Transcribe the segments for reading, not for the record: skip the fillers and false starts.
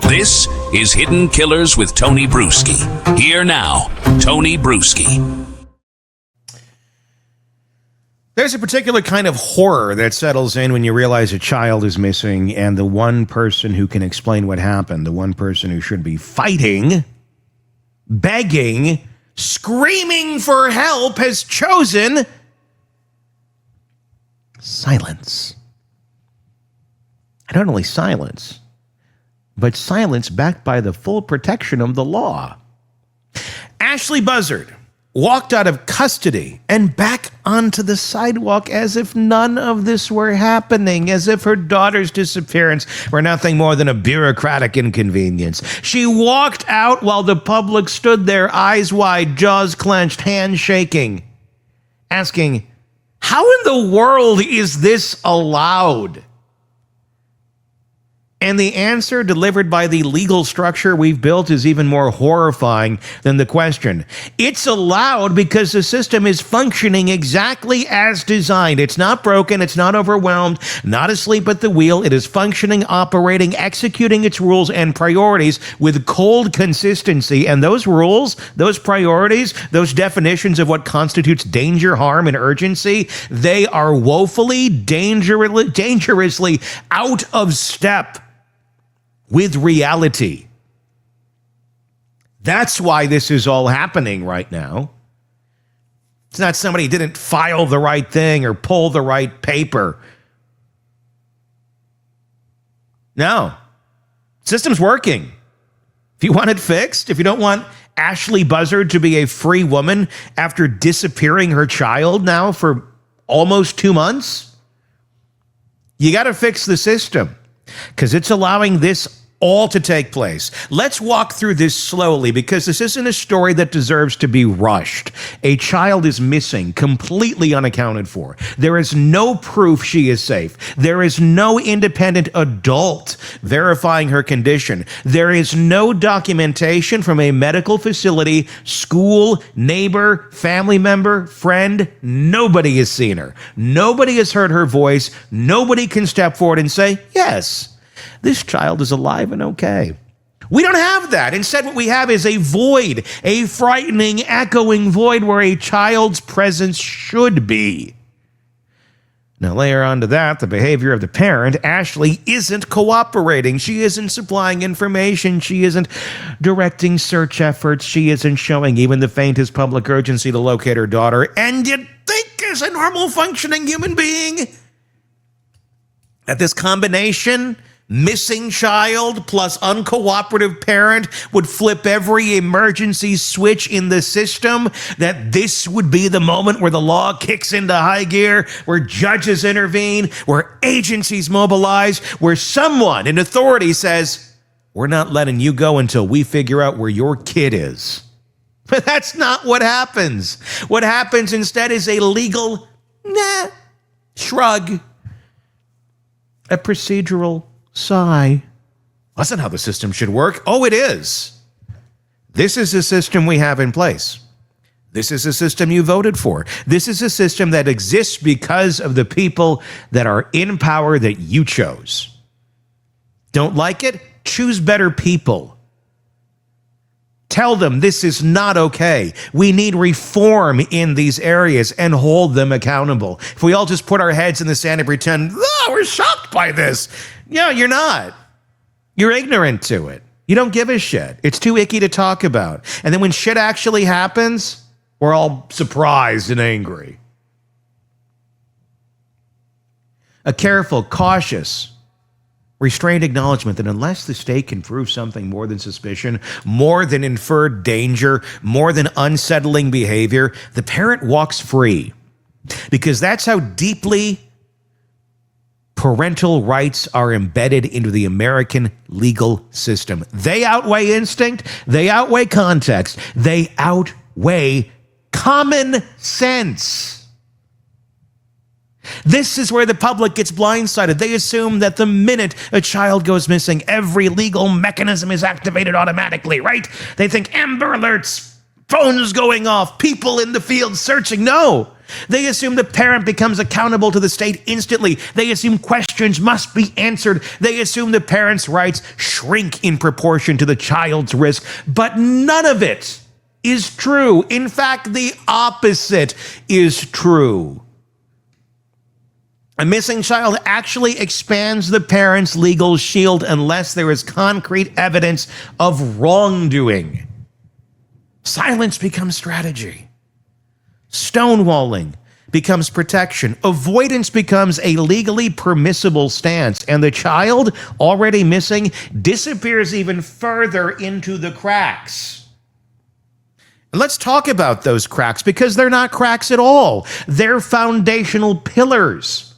This is Hidden Killers with Tony Brueski. Here now, Tony Brueski. There's a particular kind of horror that settles in when you realize a child is missing and the one person who can explain what happened, the one person who should be fighting, begging, screaming for help has chosen silence. And not only silence, but silence backed by the full protection of the law. Ashlee Buzzard walked out of custody and back onto the sidewalk as if none of this were happening, as if her daughter's disappearance were nothing more than a bureaucratic inconvenience. She walked out while the public stood there, eyes wide, jaws clenched, hands shaking, asking, how in the world is this allowed? And the answer delivered by the legal structure we've built is even more horrifying than the question. It's allowed because the system is functioning exactly as designed. It's not broken. It's not overwhelmed, not asleep at the wheel. It is functioning, operating, executing its rules and priorities with cold consistency. And those rules, those priorities, those definitions of what constitutes danger, harm, and urgency, they are woefully, dangerously out of step with reality. That's why this is all happening right now. It's not somebody didn't file the right thing or pull the right paper. No. System's working. If you want it fixed, if you don't want Ashlee Buzzard to be a free woman after disappearing her child now for almost 2 months, you got to fix the system because it's allowing this all to take place. Let's walk through this slowly because this isn't a story that deserves to be rushed. A child is missing, completely unaccounted for. There is no proof she is safe. There is no independent adult verifying her condition. There is no documentation from a medical facility, school, neighbor, family member, friend. Nobody has seen her. Nobody has heard her voice. Nobody can step forward and say, yes, this child is alive and okay. We don't have that. Instead, what we have is a void, a frightening, echoing void where a child's presence should be. Now, layer onto that the behavior of the parent. Ashlee isn't cooperating. She isn't supplying information. She isn't directing search efforts. She isn't showing even the faintest public urgency to locate her daughter. And you'd think, as a normal functioning human being, that this combination, missing child plus uncooperative parent, would flip every emergency switch in the system, that this would be the moment where the law kicks into high gear, where judges intervene, where agencies mobilize, where someone in authority says, we're not letting you go until we figure out where your kid is. But that's not what happens. What happens instead is a legal shrug, a procedural sigh. That's not how the system should work. Oh, it is. This is the system we have in place. This is a system you voted for. This is a system that exists because of the people that are in power that you chose. Don't like it? Choose better people. Tell them this is not okay. We need reform in these areas and hold them accountable. If we all just put our heads in the sand and pretend, we're shocked by this. No, you're not. You're ignorant to it. You don't give a shit. It's too icky to talk about. And then when shit actually happens, we're all surprised and angry. A careful, cautious, restrained acknowledgement that unless the state can prove something more than suspicion, more than inferred danger, more than unsettling behavior, the parent walks free. Because that's how deeply parental rights are embedded into the American legal system. They outweigh instinct, they outweigh context, they outweigh common sense. This is where the public gets blindsided. They assume that the minute a child goes missing, every legal mechanism is activated automatically, right? They think Amber Alerts, phones going off, people in the field searching. No, They assume the parent becomes accountable to the state instantly. They assume questions must be answered. They assume the parent's rights shrink in proportion to the child's risk. But none of it is true. In fact, the opposite is true. A missing child actually expands the parent's legal shield unless there is concrete evidence of wrongdoing. Silence becomes strategy. Stonewalling becomes protection. Avoidance becomes a legally permissible stance. And the child, already missing, disappears even further into the cracks. And let's talk about those cracks, because they're not cracks at all. They're foundational pillars.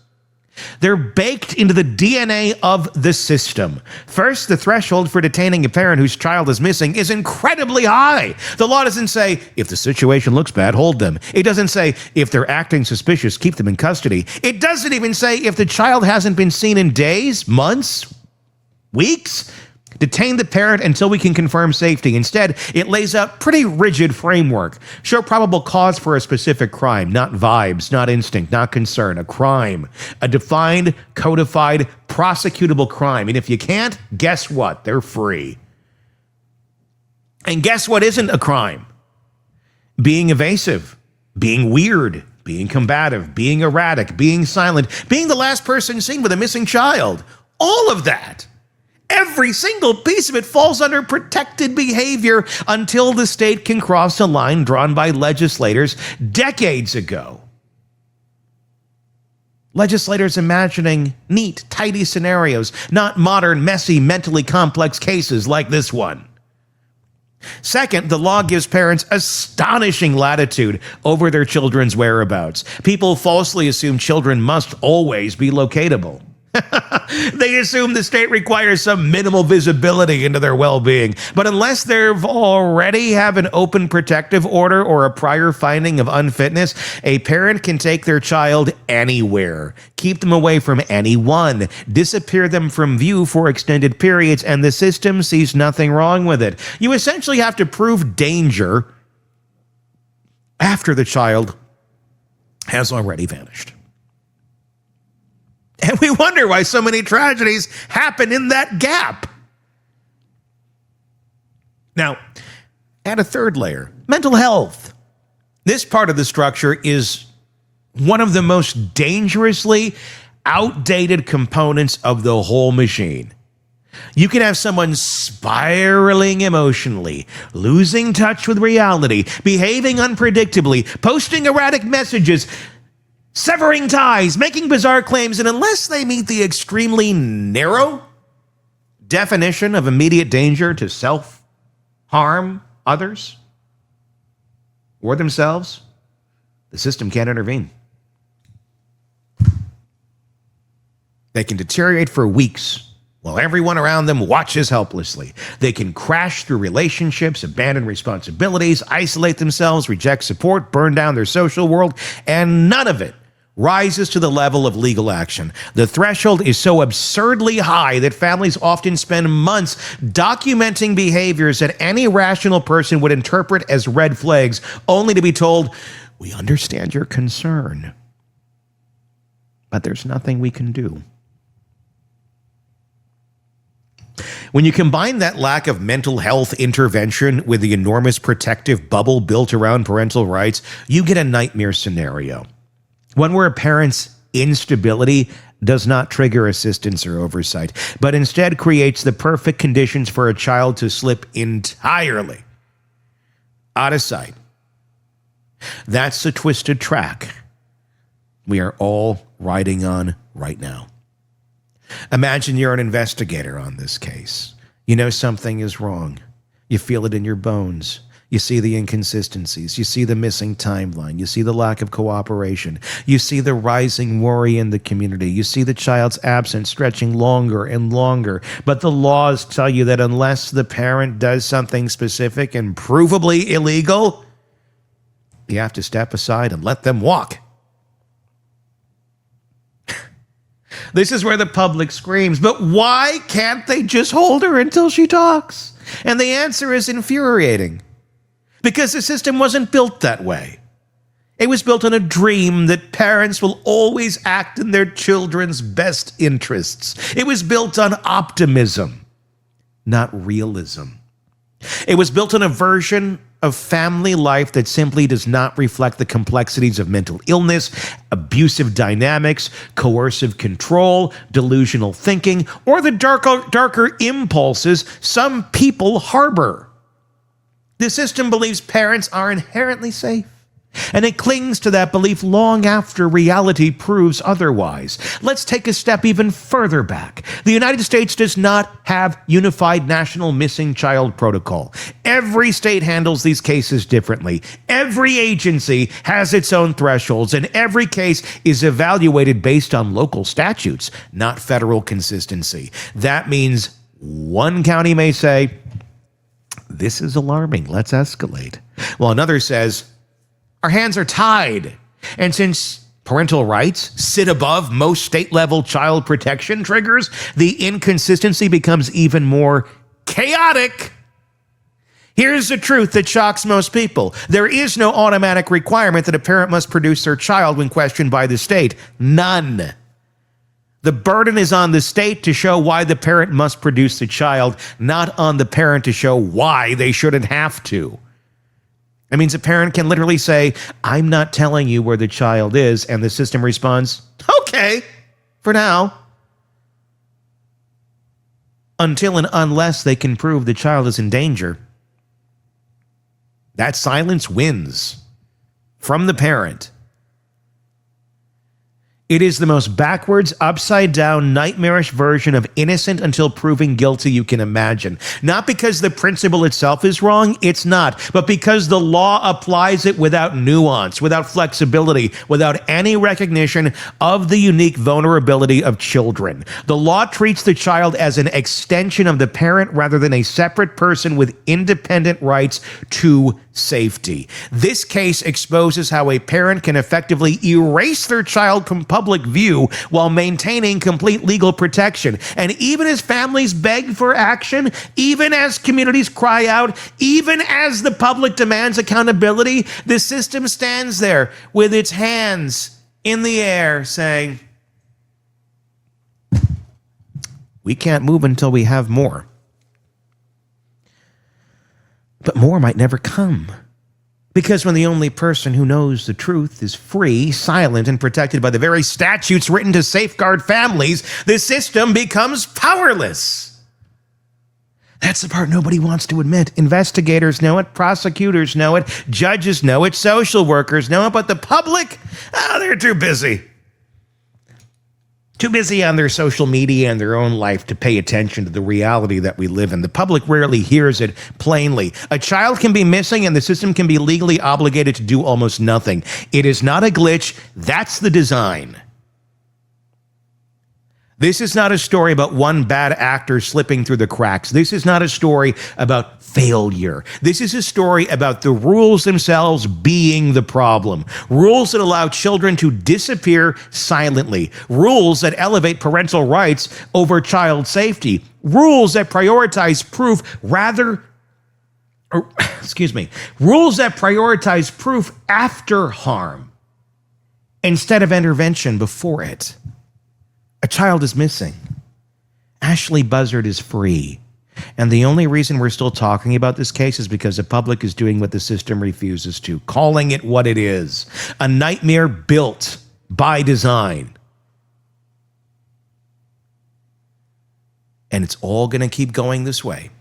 They're baked into the DNA of the system. First, the threshold for detaining a parent whose child is missing is incredibly high. The law doesn't say, if the situation looks bad, hold them. It doesn't say, if they're acting suspicious, keep them in custody. It doesn't even say, if the child hasn't been seen in days, months, weeks, detain the parent until we can confirm safety. Instead, it lays out pretty rigid framework. Show probable cause for a specific crime, not vibes, not instinct, not concern, a crime, a defined, codified, prosecutable crime. And if you can't, guess what? They're free. And guess what isn't a crime? Being evasive, being weird, being combative, being erratic, being silent, being the last person seen with a missing child. All of that. Every single piece of it falls under protected behavior until the state can cross a line drawn by legislators decades ago. Legislators imagining neat, tidy scenarios, not modern, messy, mentally complex cases like this one. Second, the law gives parents astonishing latitude over their children's whereabouts. People falsely assume children must always be locatable. They assume the state requires some minimal visibility into their well-being. But unless they've already have an open protective order or a prior finding of unfitness, a parent can take their child anywhere, keep them away from anyone, disappear them from view for extended periods, and the system sees nothing wrong with it. You essentially have to prove danger after the child has already vanished. And we wonder why so many tragedies happen in that gap. Now, add a third layer, mental health. This part of the structure is one of the most dangerously outdated components of the whole machine. You can have someone spiraling emotionally, losing touch with reality, behaving unpredictably, posting erratic messages, severing ties, making bizarre claims, and unless they meet the extremely narrow definition of immediate danger to self, harm others, or themselves, the system can't intervene. They can deteriorate for weeks while everyone around them watches helplessly. They can crash through relationships, abandon responsibilities, isolate themselves, reject support, burn down their social world, and none of it rises to the level of legal action. The threshold is so absurdly high that families often spend months documenting behaviors that any rational person would interpret as red flags, only to be told, "We understand your concern, but there's nothing we can do." When you combine that lack of mental health intervention with the enormous protective bubble built around parental rights, you get a nightmare scenario. One where a parent's instability does not trigger assistance or oversight, but instead creates the perfect conditions for a child to slip entirely out of sight. That's the twisted track we are all riding on right now. Imagine you're an investigator on this case. You know something is wrong. You feel it in your bones. You see the inconsistencies. You see the missing timeline. You see the lack of cooperation. You see the rising worry in the community. You see the child's absence stretching longer and longer. But the laws tell you that unless the parent does something specific and provably illegal, you have to step aside and let them walk. This is where the public screams, but why can't they just hold her until she talks? And the answer is infuriating. Because the system wasn't built that way. It was built on a dream that parents will always act in their children's best interests. It was built on optimism, not realism. It was built on a version of family life that simply does not reflect the complexities of mental illness, abusive dynamics, coercive control, delusional thinking, or the darker impulses some people harbor. The system believes parents are inherently safe, and it clings to that belief long after reality proves otherwise. Let's take a step even further back. The United States does not have unified national missing child protocol. Every state handles these cases differently. Every agency has its own thresholds, and every case is evaluated based on local statutes, not federal consistency. That means one county may say, "This is alarming, let's escalate," while another says, "Our hands are tied." And since parental rights sit above most state-level child protection triggers, the inconsistency becomes even more chaotic. Here's the truth that shocks most people. There is no automatic requirement that a parent must produce their child when questioned by the state. None. The burden is on the state to show why the parent must produce the child, not on the parent to show why they shouldn't have to. It means a parent can literally say, "I'm not telling you where the child is," and the system responds, "Okay, for now." Until and unless they can prove the child is in danger. That silence wins from the parent. It is the most backwards, upside-down, nightmarish version of innocent until proven guilty you can imagine. Not because the principle itself is wrong, it's not, but because the law applies it without nuance, without flexibility, without any recognition of the unique vulnerability of children. The law treats the child as an extension of the parent rather than a separate person with independent rights to safety. This case exposes how a parent can effectively erase their child from public view while maintaining complete legal protection. And even as families beg for action, even as communities cry out, even as the public demands accountability, the system stands there with its hands in the air saying, "We can't move until we have more." But more might never come. Because when the only person who knows the truth is free, silent, and protected by the very statutes written to safeguard families, the system becomes powerless. That's the part nobody wants to admit. Investigators know it, prosecutors know it, judges know it, social workers know it, but the public, they're too busy. Too busy on their social media and their own life to pay attention to the reality that we live in. The public rarely hears it plainly. A child can be missing and the system can be legally obligated to do almost nothing. It is not a glitch. That's the design. This is not a story about one bad actor slipping through the cracks. This is not a story about failure. This is a story about the rules themselves being the problem. Rules that allow children to disappear silently. Rules that elevate parental rights over child safety. Rules that prioritize proof rules that prioritize proof after harm instead of intervention before it. A child is missing. Ashlee Buzzard is free. And the only reason we're still talking about this case is because the public is doing what the system refuses to, calling it what it is. A nightmare built by design. And it's all going to keep going this way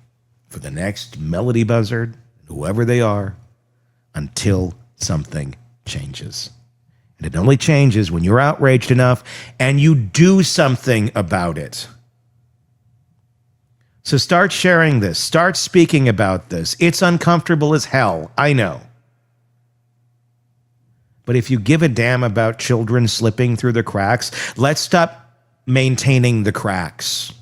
for the next Melodee Buzzard, whoever they are, until something changes. And it only changes when you're outraged enough and you do something about it. So start sharing this. Start speaking about this. It's uncomfortable as hell, I know. But if you give a damn about children slipping through the cracks, let's stop maintaining the cracks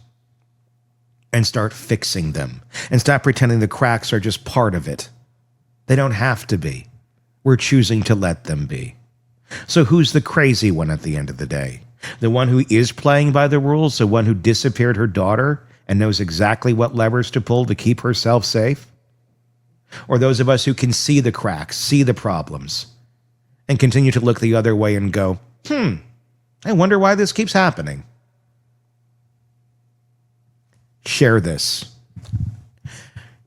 and start fixing them. And stop pretending the cracks are just part of it. They don't have to be. We're choosing to let them be. So who's the crazy one at the end of the day? The one who is playing by the rules? The one who disappeared her daughter and knows exactly what levers to pull to keep herself safe? Or those of us who can see the cracks, see the problems, and continue to look the other way and go, I wonder why this keeps happening. Share this.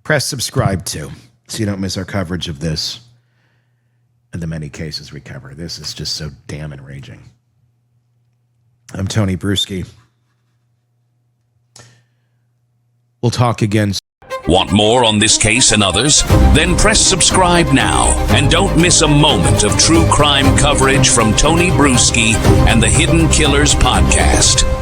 Press subscribe too, so you don't miss our coverage of this and the many cases we cover. This is just so damn enraging. I'm Tony Brueski. We'll talk again. Want more on this case and others? Then press subscribe now and don't miss a moment of true crime coverage from Tony Brueski and the Hidden Killers podcast.